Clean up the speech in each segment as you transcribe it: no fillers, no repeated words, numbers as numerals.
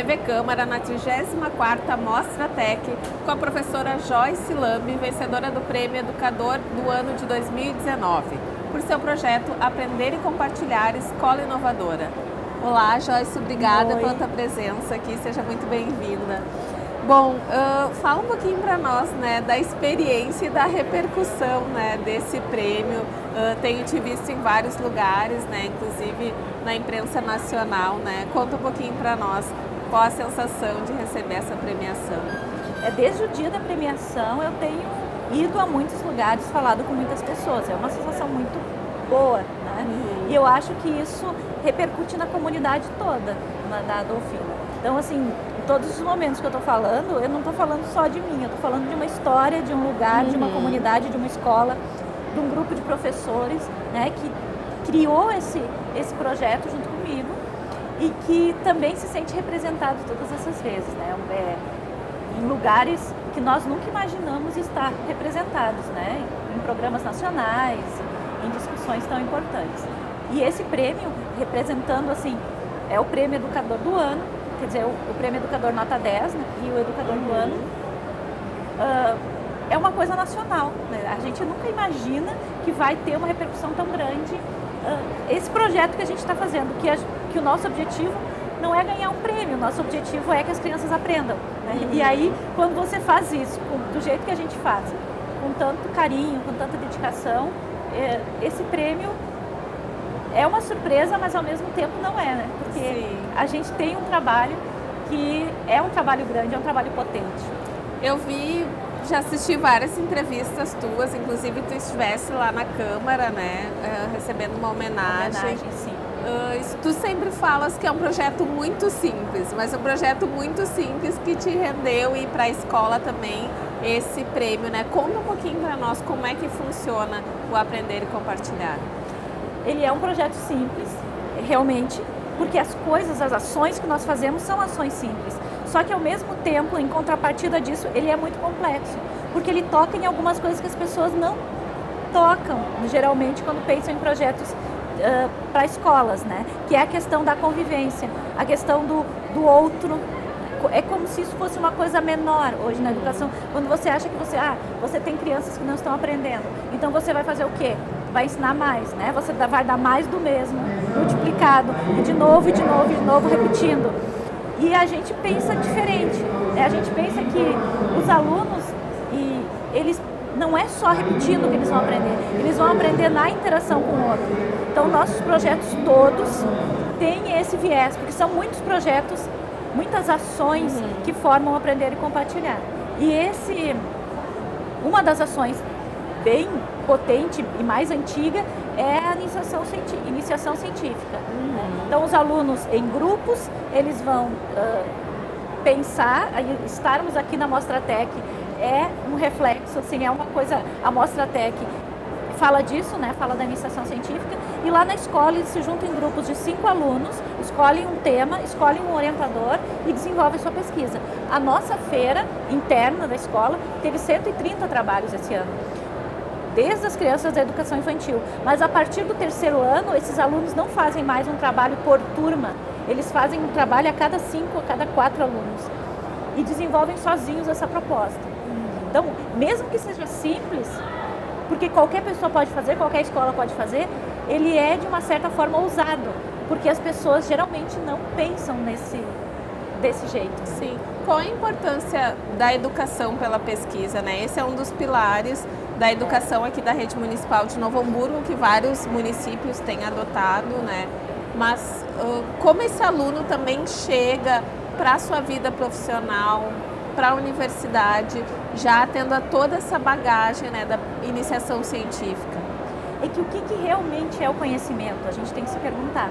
TV Câmara na 34ª Mostra Tech com a professora Joyce Lambi, vencedora do Prêmio Educador do ano de 2019, por seu projeto Aprender e Compartilhar Escola Inovadora. Olá, Joyce, obrigada pela tua presença aqui, seja muito bem-vinda. Bom, fala um pouquinho para nós, né, da experiência e da repercussão, né, desse prêmio. Tenho te visto em vários lugares, né, inclusive na imprensa nacional, né? Conta um pouquinho para nós qual a sensação de receber essa premiação. Desde o dia da premiação eu tenho ido a muitos lugares, falado com muitas pessoas. É uma sensação muito boa, né? E eu acho que isso repercute na comunidade toda da Dolfina. Então, assim, em todos os momentos que eu estou falando, eu não estou falando só de mim, eu estou falando de uma história, de um lugar, de uma comunidade, de uma escola, de um grupo de professores, né, que criou esse projeto junto comigo e que também se sente representado todas essas vezes, né, em lugares que nós nunca imaginamos estar representados, né, em programas nacionais, em discussões tão importantes. E esse prêmio, representando, assim, é o Prêmio Educador do Ano, quer dizer, o Prêmio Educador Nota 10, né, e o Educador do Ano, é uma coisa nacional, né? A gente nunca imagina que vai ter uma repercussão tão grande. Esse projeto que a gente está fazendo, que o nosso objetivo não é ganhar um prêmio, o nosso objetivo é que as crianças aprendam, né? E aí, quando você faz isso, do jeito que a gente faz, com tanto carinho, com tanta dedicação, esse prêmio é uma surpresa, mas ao mesmo tempo não é, né? Porque a gente tem um trabalho que é um trabalho grande, é um trabalho potente. Eu já assisti várias entrevistas tuas, inclusive tu estivesse lá na Câmara, né, recebendo uma homenagem. Sim. Tu sempre falas que é um projeto muito simples, mas um projeto muito simples que te rendeu ir para a escola também esse prêmio, né? Conta um pouquinho para nós como é que funciona o Aprender e Compartilhar. Ele é um projeto simples, realmente, porque as ações que nós fazemos são ações simples. Só que ao mesmo tempo, em contrapartida disso, ele é muito complexo, porque ele toca em algumas coisas que as pessoas não tocam, geralmente, quando pensam em projetos para escolas, né? Que é a questão da convivência, a questão do outro. É como se isso fosse uma coisa menor hoje na educação, quando você acha que você tem crianças que não estão aprendendo, então você vai fazer o quê? Vai ensinar mais, né? Você vai dar mais do mesmo, multiplicado, e de novo, repetindo. E a gente pensa diferente, né? A gente pensa que os alunos, eles não é só repetindo que eles vão aprender, eles vão aprender na interação com o outro. Então, nossos projetos todos têm esse viés, porque são muitos projetos, muitas ações que formam Aprender e Compartilhar. E uma das ações bem potente e mais antiga é a iniciação científica. Então, os alunos em grupos, eles vão pensar, estarmos aqui na Mostra Tech é um reflexo, assim, é uma coisa, a Mostra Tech fala disso, né, fala da iniciação científica, e lá na escola eles se juntam em grupos de 5 alunos, escolhem um tema, escolhem um orientador e desenvolvem sua pesquisa. A nossa feira interna da escola teve 130 trabalhos esse ano, desde as crianças da educação infantil. Mas a partir do 3º ano, esses alunos não fazem mais um trabalho por turma, eles fazem um trabalho a cada 5, a cada 4 alunos e desenvolvem sozinhos essa proposta. Então, mesmo que seja simples, porque qualquer pessoa pode fazer, qualquer escola pode fazer, ele é de uma certa forma ousado, porque as pessoas geralmente não pensam desse jeito. Sim. Qual a importância da educação pela pesquisa, né? Esse é um dos pilares da educação aqui da Rede Municipal de Novo Hamburgo, que vários municípios têm adotado, né? Mas como esse aluno também chega para a sua vida profissional, para a universidade, já tendo toda essa bagagem, né, da iniciação científica? É que o que realmente é o conhecimento? A gente tem que se perguntar.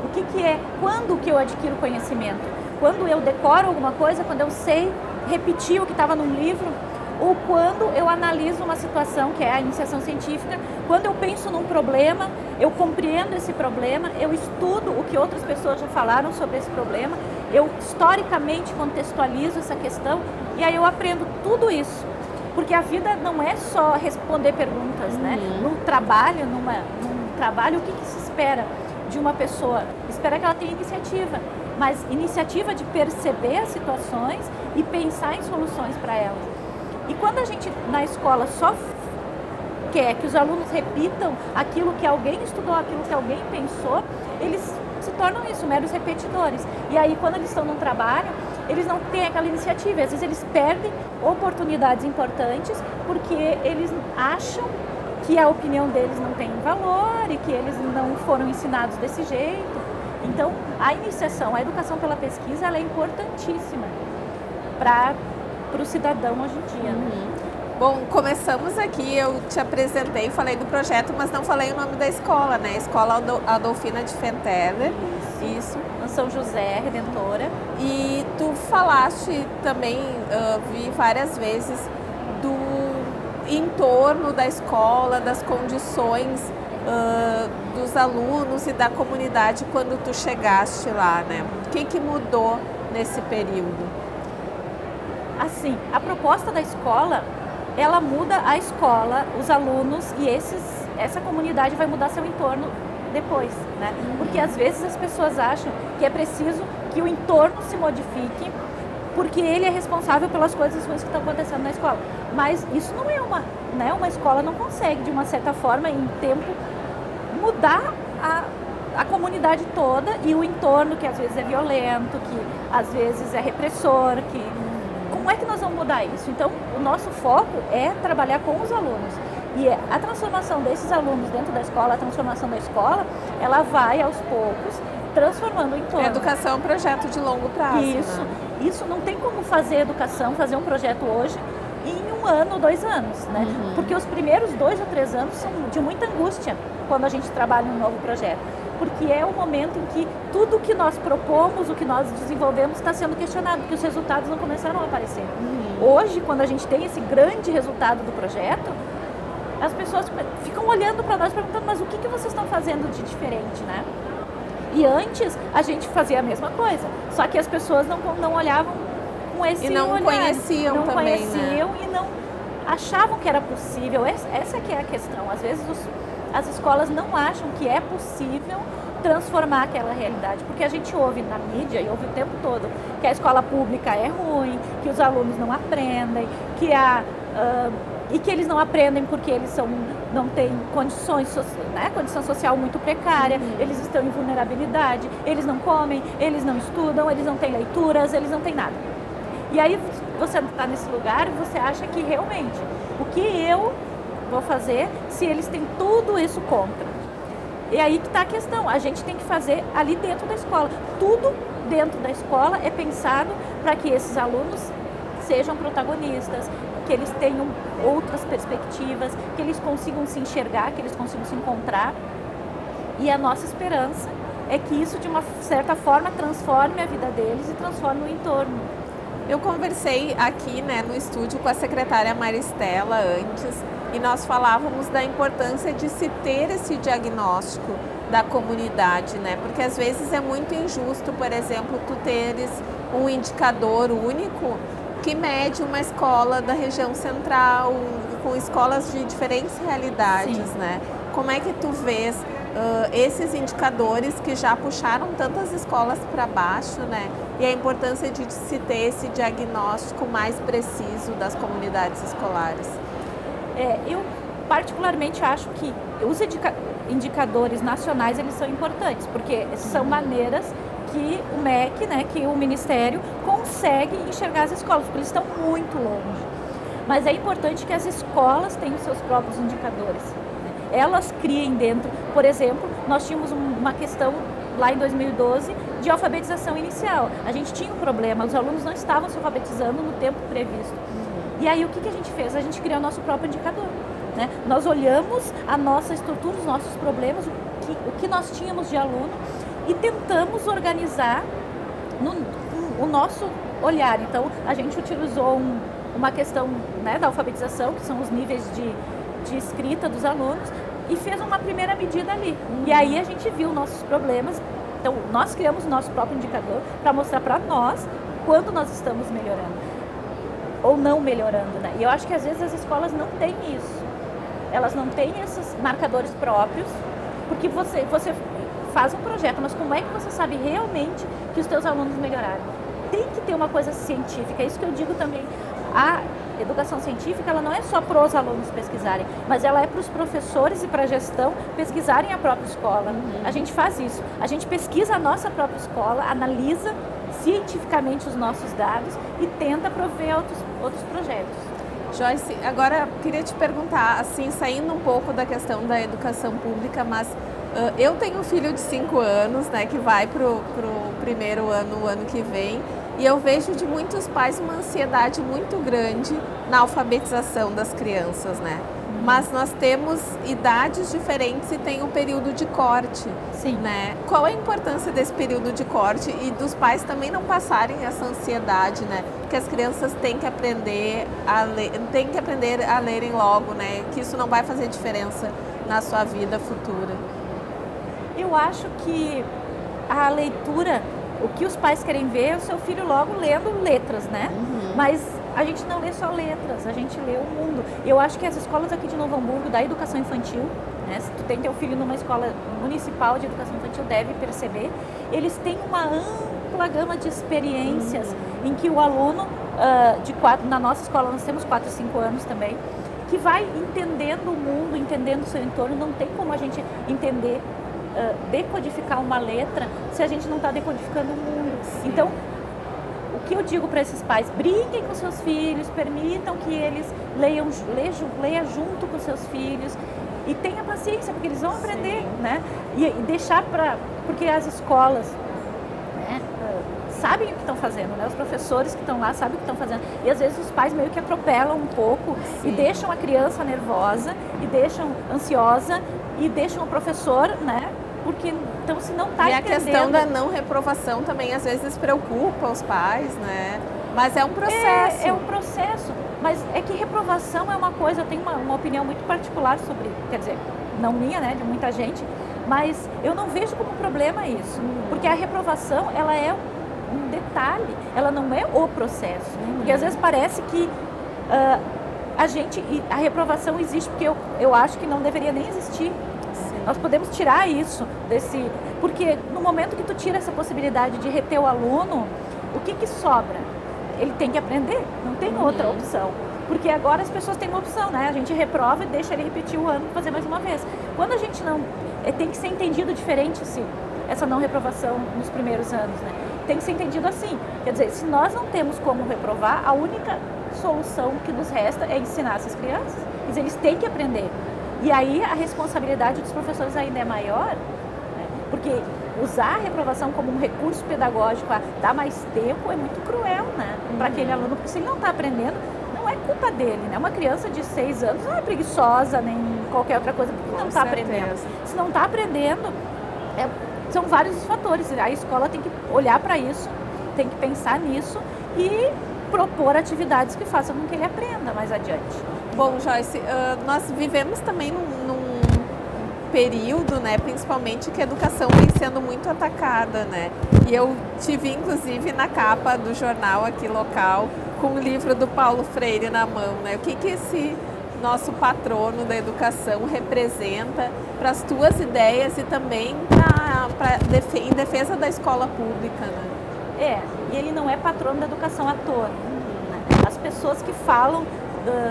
O que é, quando que eu adquiro conhecimento? Quando eu decoro alguma coisa, quando eu sei repetir o que estava num livro, ou quando eu analiso uma situação, que é a iniciação científica, quando eu penso num problema, eu compreendo esse problema, eu estudo o que outras pessoas já falaram sobre esse problema, eu historicamente contextualizo essa questão e aí eu aprendo tudo isso. Porque a vida não é só responder perguntas, né? Num trabalho, o que se espera de uma pessoa? Espera que ela tenha iniciativa. mas iniciativa de perceber as situações e pensar em soluções para elas. E quando a gente na escola só quer que os alunos repitam aquilo que alguém estudou, aquilo que alguém pensou, eles se tornam isso, meros repetidores. E aí quando eles estão num trabalho, eles não têm aquela iniciativa, às vezes eles perdem oportunidades importantes porque eles acham que a opinião deles não tem valor e que eles não foram ensinados desse jeito. Então, a iniciação, a educação pela pesquisa, ela é importantíssima para o cidadão hoje em dia. Bom, começamos aqui, eu te apresentei, falei do projeto, mas não falei o nome da escola, né? Escola Adolfina de Fenteler. Isso. São José, Redentora. E tu falaste também, vi várias vezes, do entorno da escola, das condições dos alunos e da comunidade quando tu chegaste lá, né? O que mudou nesse período? Assim, a proposta da escola, ela muda a escola, os alunos e essa comunidade vai mudar seu entorno depois, né? Porque às vezes as pessoas acham que é preciso que o entorno se modifique porque ele é responsável pelas coisas ruins que estão acontecendo na escola. Mas isso não é uma escola não consegue, de uma certa forma, em tempo, mudar a comunidade toda e o entorno que às vezes é violento, que às vezes é repressor, como é que nós vamos mudar isso? Então, o nosso foco é trabalhar com os alunos. E a transformação desses alunos dentro da escola, a transformação da escola, ela vai aos poucos transformando o entorno. A educação é um projeto de longo prazo. Isso não tem como fazer educação, fazer um projeto hoje em 1 ano ou 2 anos, né? Porque os primeiros 2 ou 3 anos são de muita angústia quando a gente trabalha um novo projeto. Porque é o momento em que tudo que nós propomos, o que nós desenvolvemos está sendo questionado, porque os resultados não começaram a aparecer. Hoje, quando a gente tem esse grande resultado do projeto, as pessoas ficam olhando para nós perguntando, mas o que vocês estão fazendo de diferente, né? E antes a gente fazia a mesma coisa, só que as pessoas não olhavam com esse olhar. E não conheciam não também, conheciam, né? E não achavam que era possível. Essa que é a questão. Às vezes as escolas não acham que é possível transformar aquela realidade, porque a gente ouve na mídia e ouve o tempo todo que a escola pública é ruim, que os alunos não aprendem, e que eles não aprendem porque eles não têm condição social muito precária, eles estão em vulnerabilidade, eles não comem, eles não estudam, eles não têm leituras, eles não têm nada. E aí você está nesse lugar e você acha que realmente, o que eu vou fazer se eles têm tudo isso contra? E aí que está a questão, a gente tem que fazer ali dentro da escola. Tudo dentro da escola é pensado para que esses alunos sejam protagonistas, que eles tenham outras perspectivas, que eles consigam se enxergar, que eles consigam se encontrar. E a nossa esperança é que isso, de uma certa forma, transforme a vida deles e transforme o entorno. Eu conversei aqui, né, no estúdio com a secretária Maristela antes, e nós falávamos da importância de se ter esse diagnóstico da comunidade, né? Porque às vezes é muito injusto, por exemplo, tu teres um indicador único que mede uma escola da região central, com escolas de diferentes realidades, Sim. né? Como é que tu vês esses indicadores que já puxaram tantas escolas para baixo, né? E a importância de se ter esse diagnóstico mais preciso das comunidades escolares? Eu particularmente acho que os indicadores nacionais, eles são importantes, porque são maneiras que o MEC, né, que o Ministério consegue enxergar as escolas, porque eles estão muito longe. Mas é importante que as escolas tenham seus próprios indicadores, né? Elas criem dentro. Por exemplo, nós tínhamos uma questão lá em 2012 de alfabetização inicial. A gente tinha um problema, os alunos não estavam se alfabetizando no tempo previsto. E aí o que a gente fez? A gente criou o nosso próprio indicador, né? Nós olhamos a nossa estrutura, os nossos problemas, o que nós tínhamos de aluno e tentamos organizar o nosso olhar. Então, a gente utilizou uma questão, né, da alfabetização, que são os níveis de escrita dos alunos, e fez uma primeira medida ali. E aí a gente viu nossos problemas. Então, nós criamos o nosso próprio indicador para mostrar para nós quando nós estamos melhorando ou não melhorando, né? E eu acho que às vezes as escolas não têm isso. Elas não têm esses marcadores próprios, porque você faz um projeto, mas como é que você sabe realmente que os teus alunos melhoraram? Tem que ter uma coisa científica, é isso que eu digo também. A educação científica, ela não é só para os alunos pesquisarem, mas ela é para os professores e para a gestão pesquisarem a própria escola. A gente faz isso, a gente pesquisa a nossa própria escola, analisa cientificamente os nossos dados e tenta prover outros projetos. Joyce, agora queria te perguntar, assim, saindo um pouco da questão da educação pública, mas eu tenho um filho de 5 anos, né, que vai para o primeiro ano, o ano que vem, e eu vejo de muitos pais uma ansiedade muito grande na alfabetização das crianças, né? Mas nós temos idades diferentes e tem um período de corte. Sim. Né? Qual a importância desse período de corte e dos pais também não passarem essa ansiedade, né? Que as crianças têm que aprender a lerem logo, né? Que isso não vai fazer diferença na sua vida futura. Eu acho que a leitura, o que os pais querem ver é o seu filho logo lendo letras, né? Mas a gente não lê só letras, a gente lê o mundo. Eu acho que as escolas aqui de Novo Hamburgo, da educação infantil, né, se tu tem teu filho numa escola municipal de educação infantil, deve perceber, eles têm uma ampla gama de experiências em que o aluno, na nossa escola nós temos 4 e 5 anos também, que vai entendendo o mundo, entendendo o seu entorno. Não tem como a gente entender, decodificar uma letra se a gente não está decodificando o mundo. Então, o que eu digo para esses pais? Brinquem com seus filhos, permitam que eles leiam junto com seus filhos e tenha paciência, porque eles vão aprender, né? E deixar porque as escolas, né, sabem o que estão fazendo, né? Os professores que estão lá sabem o que estão fazendo. E às vezes os pais meio que atropelam um pouco e deixam a criança nervosa, e deixam ansiosa, e deixam o professor, né? Porque então se não está entendendo... E a questão da não reprovação também às vezes preocupa os pais, né? Mas é um processo. É um processo, mas é que reprovação é uma coisa, eu tenho uma opinião muito particular sobre, quer dizer, não minha, né, de muita gente, mas eu não vejo como problema isso, porque a reprovação, ela é um detalhe, ela não é o processo, porque às vezes parece que a reprovação existe porque eu acho que não deveria nem existir. Nós podemos tirar isso porque no momento que tu tira essa possibilidade de reter o aluno, o que sobra? Ele tem que aprender, não tem outra opção. Porque agora as pessoas têm uma opção, né? A gente reprova e deixa ele repetir o ano para fazer mais uma vez. Quando a gente não... tem que ser entendido diferente essa não reprovação nos primeiros anos, né? Tem que ser entendido assim. Quer dizer, se nós não temos como reprovar, a única solução que nos resta é ensinar essas crianças. Quer dizer, eles têm que aprender. E aí a responsabilidade dos professores ainda é maior, né? Porque usar a reprovação como um recurso pedagógico a dar mais tempo é muito cruel, né? Para aquele aluno, porque se ele não está aprendendo, não é culpa dele, né? Uma criança de 6 anos não é preguiçosa nem qualquer outra coisa, porque não está aprendendo. Se não está aprendendo, são vários os fatores. A escola tem que olhar para isso, tem que pensar nisso e propor atividades que façam com que ele aprenda mais adiante. Bom, Joyce, nós vivemos também num período, né, principalmente que a educação vem sendo muito atacada, né? E eu te vi, inclusive, na capa do jornal aqui local, com o livro do Paulo Freire na mão, né? O que esse nosso patrono da educação representa para as tuas ideias e também em defesa da escola pública, né? E ele não é patrono da educação à toa, né? As pessoas que falam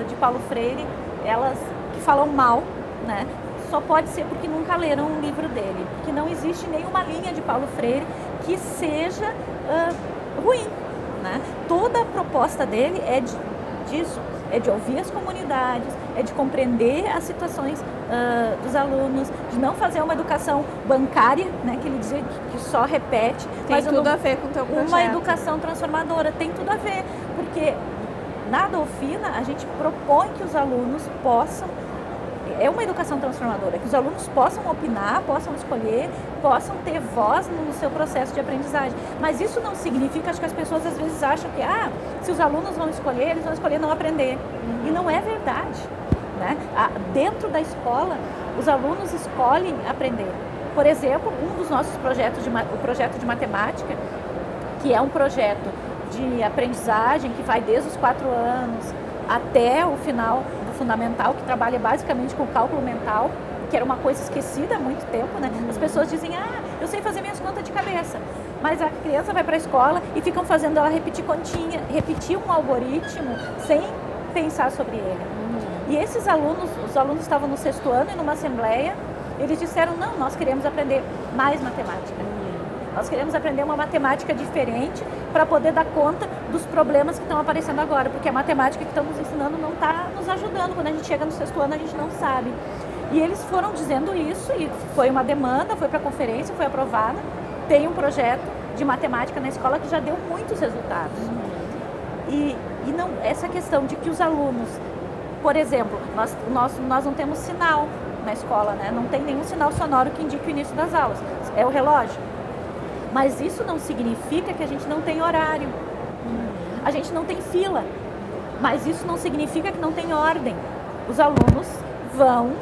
de Paulo Freire, elas que falam mal, né? Só pode ser porque nunca leram um livro dele, porque não existe nenhuma linha de Paulo Freire que seja ruim, né? Toda a proposta dele é disso, é de ouvir as comunidades, é de compreender as situações dos alunos, de não fazer uma educação bancária, né, que ele dizia que só repete. Tem tudo a ver com o teu projeto. Uma educação transformadora, tem tudo a ver, porque na Dolfina a gente propõe que os alunos possam, é uma educação transformadora, que os alunos possam opinar, possam escolher, possam ter voz no seu processo de aprendizagem. Mas isso não significa, acho que as pessoas às vezes acham que se os alunos vão escolher, eles vão escolher não aprender. E não é verdade, né? Dentro da escola, os alunos escolhem aprender. Por exemplo, um dos nossos projetos, o projeto de matemática, que é um projeto de aprendizagem que vai desde os 4 anos até o final do fundamental, que trabalha basicamente com cálculo mental, que era uma coisa esquecida há muito tempo, né? As pessoas dizem, eu sei fazer minhas contas de cabeça. Mas a criança vai para a escola e ficam fazendo ela repetir continha, repetir um algoritmo sem pensar sobre ele. E esses alunos, os alunos estavam no 6º ano e numa assembleia, eles disseram, não, nós queremos aprender mais matemática. Nós queremos aprender uma matemática diferente para poder dar conta dos problemas que estão aparecendo agora, porque a matemática que estamos ensinando não está nos ajudando. Quando a gente chega no 6º ano, a gente não sabe. E eles foram dizendo isso, e foi uma demanda, foi para a conferência, foi aprovada. Tem um projeto de matemática na escola que já deu muitos resultados. E não, essa questão de que os alunos, por exemplo, nós não temos sinal na escola, né? Não tem nenhum sinal sonoro que indique o início das aulas. É o relógio. Mas isso não significa que a gente não tem horário. A gente não tem fila. Mas isso não significa que não tem ordem. Os alunos vão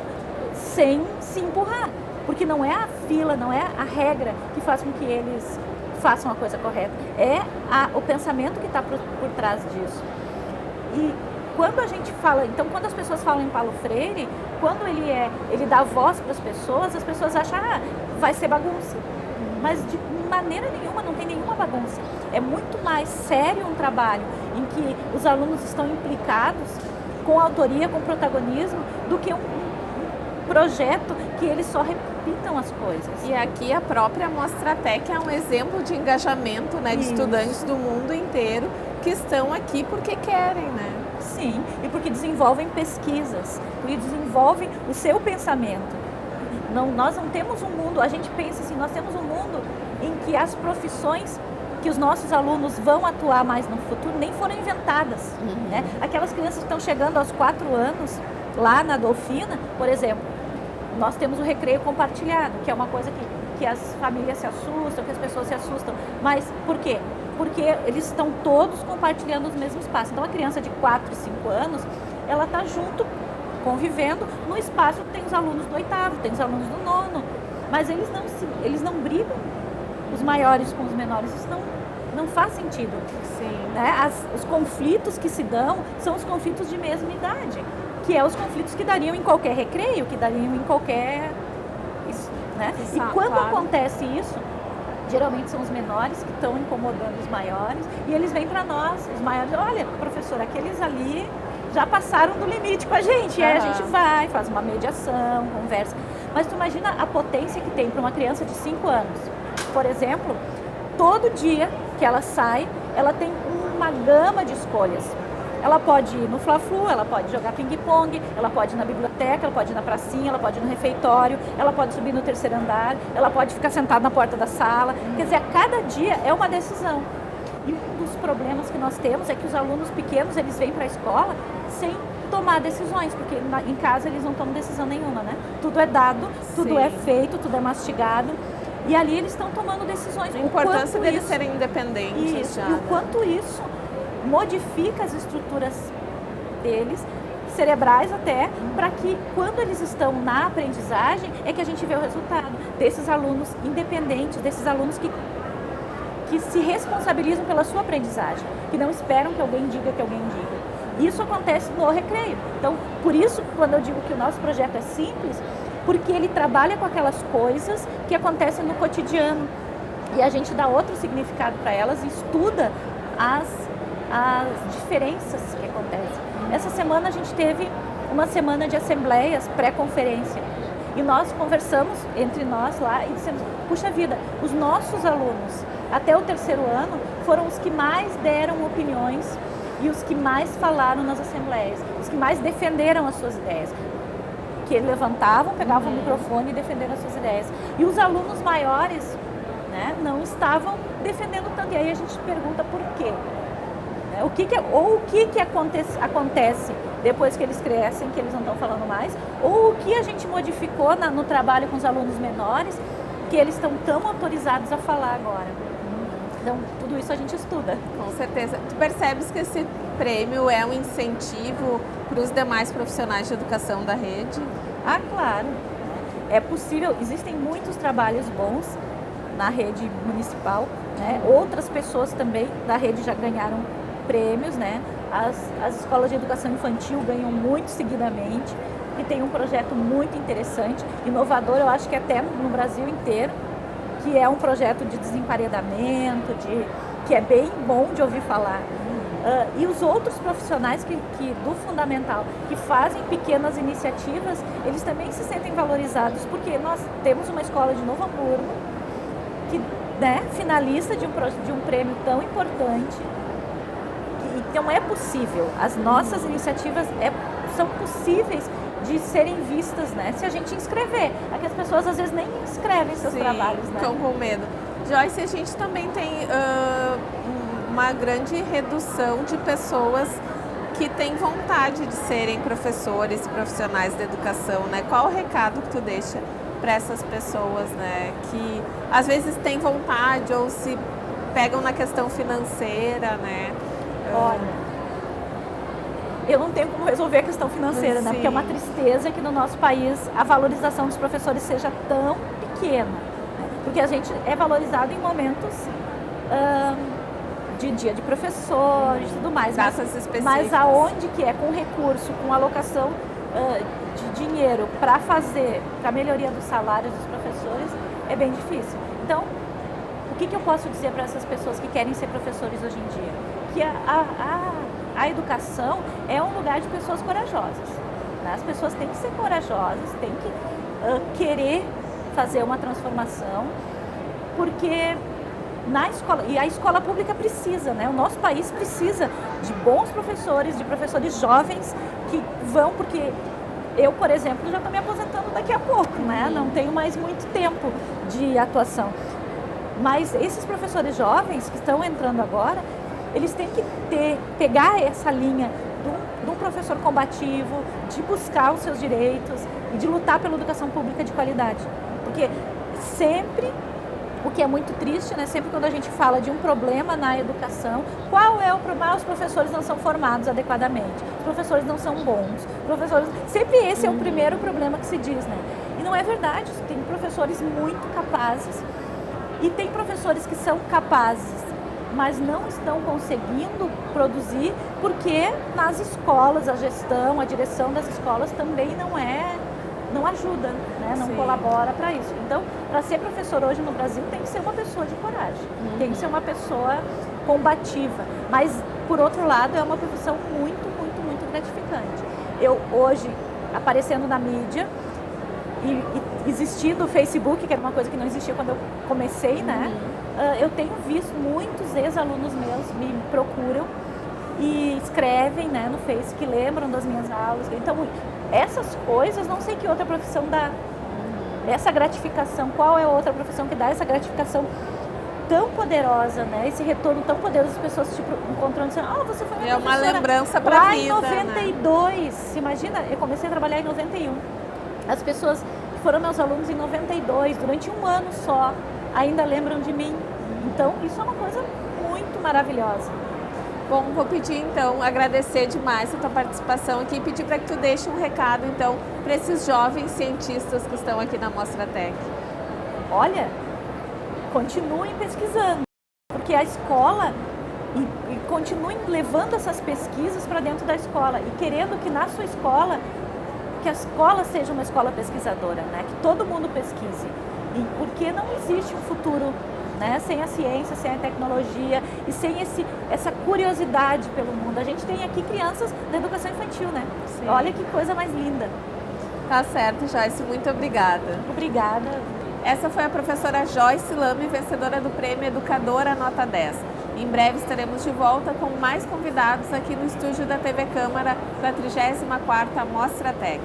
sem se empurrar. Porque não é a fila, não é a regra que faz com que eles façam a coisa correta. É o pensamento que está por trás disso. E quando a gente fala, então quando as pessoas falam em Paulo Freire, quando ele dá voz para as pessoas acham, vai ser bagunça. Mas de maneira nenhuma, não tem nenhuma bagunça. É muito mais sério um trabalho em que os alunos estão implicados com autoria, com protagonismo, do que um projeto que eles só repitam as coisas. E aqui a própria Mostratec é um exemplo de engajamento, né, de estudantes do mundo inteiro que estão aqui porque querem, né? Sim, e porque desenvolvem pesquisas, porque desenvolvem o seu pensamento. Nós não temos um mundo, a gente pensa assim, nós temos um mundo em que as profissões que os nossos alunos vão atuar mais no futuro nem foram inventadas. Né? Aquelas crianças que estão chegando aos 4 anos, lá na Dolfina, por exemplo, nós temos o recreio compartilhado, que é uma coisa que as famílias se assustam, que as pessoas se assustam. Mas por quê? Porque eles estão todos compartilhando os mesmos espaços. Então a criança de 4 e 5 anos, ela está junto, convivendo no espaço que tem os alunos do 8º, tem os alunos do 9º, mas eles não brigam os maiores com os menores, isso não faz sentido. Sim. Né? Os conflitos que se dão são os conflitos de mesma idade, que é os conflitos que dariam em qualquer recreio, que dariam em qualquer... Isso, né? E quando acontece isso, geralmente são os menores que estão incomodando os maiores, e eles vêm para nós, os maiores, olha, professor, aqueles ali já passaram do limite com a gente, e aí a gente vai, faz uma mediação, conversa. Mas tu imagina a potência que tem para uma criança de 5 anos. Por exemplo, todo dia que ela sai, ela tem uma gama de escolhas. Ela pode ir no Fla-Flu, ela pode jogar ping-pong, ela pode ir na biblioteca, ela pode ir na pracinha, ela pode ir no refeitório, ela pode subir no 3º andar, ela pode ficar sentada na porta da sala. Quer dizer, a cada dia é uma decisão. E um dos problemas que nós temos é que os alunos pequenos, eles vêm para a escola sem tomar decisões, porque em casa eles não tomam decisão nenhuma, né? Tudo é dado, tudo é feito, tudo é mastigado. E ali eles estão tomando decisões. A importância deles serem independentes. Isso, e o quanto isso modifica as estruturas deles, cerebrais até, para que quando eles estão na aprendizagem, é que a gente vê o resultado desses alunos independentes, desses alunos que se responsabilizam pela sua aprendizagem, que não esperam que alguém diga que alguém diga. Isso acontece no recreio. Então, por isso, quando eu digo que o nosso projeto é simples, porque ele trabalha com aquelas coisas que acontecem no cotidiano. E a gente dá outro significado para elas e estuda as diferenças que acontecem. Essa semana a gente teve uma semana de assembleias pré-conferência. E nós conversamos entre nós lá e dissemos, puxa vida, os nossos alunos até o 3º ano foram os que mais deram opiniões e os que mais falaram nas assembleias, os que mais defenderam as suas ideias. Que levantavam, pegavam o microfone e defenderam as suas ideias. E os alunos maiores, né, não estavam defendendo tanto. E aí a gente pergunta por quê? O que acontece depois que eles crescem, que eles não estão falando mais, ou o que a gente modificou no trabalho com os alunos menores, que eles estão tão autorizados a falar agora. Então, tudo isso a gente estuda. Com certeza. Tu percebes que esse prêmio é um incentivo para os demais profissionais de educação da rede? Ah, claro. É possível, existem muitos trabalhos bons na rede municipal, né? Outras pessoas também da rede já ganharam prêmios, né? As escolas de educação infantil ganham muito seguidamente e tem um projeto muito interessante, inovador, eu acho que até no Brasil inteiro. que é um projeto de desemparedamento, que é bem bom de ouvir falar. E os outros profissionais do fundamental, que fazem pequenas iniciativas, eles também se sentem valorizados, porque nós temos uma escola de Novo Hamburgo, que, né, finalista de um prêmio tão importante. Então é possível, as nossas iniciativas são possíveis de serem vistas, né, se a gente inscrever. É que as pessoas às vezes nem inscrevem seus trabalhos, né? Ficam com medo. Joyce, a gente também tem uma grande redução de pessoas que têm vontade de serem professores e profissionais da educação, né? Qual o recado que tu deixa para essas pessoas, né, que às vezes têm vontade ou se pegam na questão financeira, né? Olha, eu não tenho como resolver a questão financeira, né? Porque é uma tristeza que no nosso país a valorização dos professores seja tão pequena, né? Porque a gente é valorizado em momentos de dia de professor e tudo mais. Mas aonde que é com recurso, com alocação de dinheiro para melhoria dos salários dos professores, é bem difícil. Então, o que eu posso dizer para essas pessoas que querem ser professores hoje em dia? Que a educação é um lugar de pessoas corajosas, né? As pessoas têm que ser corajosas, têm que querer fazer uma transformação, porque na escola, e a escola pública precisa, né? O nosso país precisa de bons professores, de professores jovens que vão, porque eu, por exemplo, já estou me aposentando daqui a pouco, né? Não tenho mais muito tempo de atuação. Mas esses professores jovens que estão entrando agora, eles têm que pegar essa linha de um professor combativo, de buscar os seus direitos e de lutar pela educação pública de qualidade. Porque sempre, o que é muito triste, né? Sempre quando a gente fala de um problema na educação, qual é o problema? Os professores não são formados adequadamente, os professores não são bons, sempre esse é o primeiro problema que se diz, né? E não é verdade, tem professores muito capazes e tem professores que são capazes, mas não estão conseguindo produzir porque nas escolas, a gestão, a direção das escolas também não ajuda, né? Não colabora para isso. Então, para ser professor hoje no Brasil tem que ser uma pessoa de coragem, tem que ser uma pessoa combativa, mas por outro lado é uma profissão muito, muito, muito gratificante. Eu hoje, aparecendo na mídia e existindo o Facebook, que era uma coisa que não existia quando eu comecei, né? Eu tenho visto muitos ex-alunos meus me procuram e escrevem, né, no Face, que lembram das minhas aulas. Então, essas coisas, não sei que outra profissão dá essa gratificação. Qual é a outra profissão que dá essa gratificação tão poderosa, né? Esse retorno tão poderoso, as pessoas te encontrando e dizendo, você foi minha professora. É uma lembrança para a vida, lá em 92, né? Imagina, eu comecei a trabalhar em 91. As pessoas que foram meus alunos em 92, durante um ano só, ainda lembram de mim. Então, isso é uma coisa muito maravilhosa. Bom, vou pedir então, agradecer demais a tua participação aqui e pedir para que tu deixe um recado então para esses jovens cientistas que estão aqui na Mostratec. Olha, continuem pesquisando, porque a escola, e continuem levando essas pesquisas para dentro da escola e querendo que na sua escola, que a escola seja uma escola pesquisadora, né? Que todo mundo pesquise, porque não existe um futuro, né, sem a ciência, sem a tecnologia e sem essa curiosidade pelo mundo. A gente tem aqui crianças da educação infantil, né? Sim. Olha que coisa mais linda. Tá certo, Joyce. Muito obrigada. Obrigada. Essa foi a professora Joyce Lame, vencedora do Prêmio Educadora Nota 10. Em breve estaremos de volta com mais convidados aqui no estúdio da TV Câmara da 34ª Mostratec.